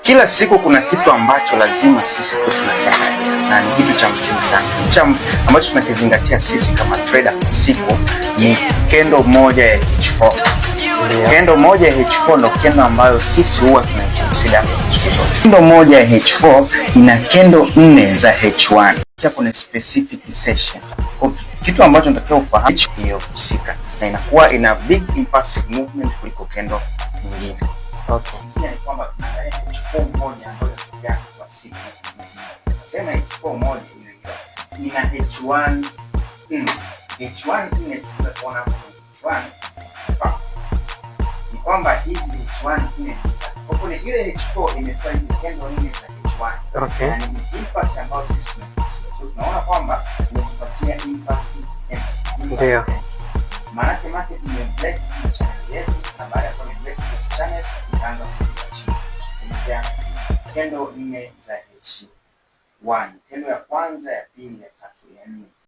Kila siku kuna kitu ambacho lazima sisi tu tunakiangalia na ni kitu cha msingi sana. Kitu ambacho tunakizingatia sisi kama trader kwa siku ni kendo moja ya H4. Kendo moja ya H4 ndio kendo ambayo sisi huwa tunaiconsider siku zote. Kendo moja ya H4 ina kendo 4 za H1. Kuna specific session. Kitu ambacho natakiwa ufahamu hiyo husika na inakuwa ina big impulsive movement kuliko kendo nyingine. Okay. Ni kwamba H4 moja ambayo ya kwa siku nzima. Sema H4 moja ina H1 H1 tunaona H1 ni kwamba hizi H1 kwa kuna ile H4 imetoa hizi kendo 4 za H1. Okay. Yani ni impulse ambayo sisi tunaona kwamba imetupatia impulse energy. Ndio. Maana market imebreak channel yetu na baada ya kubreak channel ikaanza kushuka chini. Imejaa kendo 4 za H1. Kendo ya kwanza, ya pili, ya tatu, ya nne.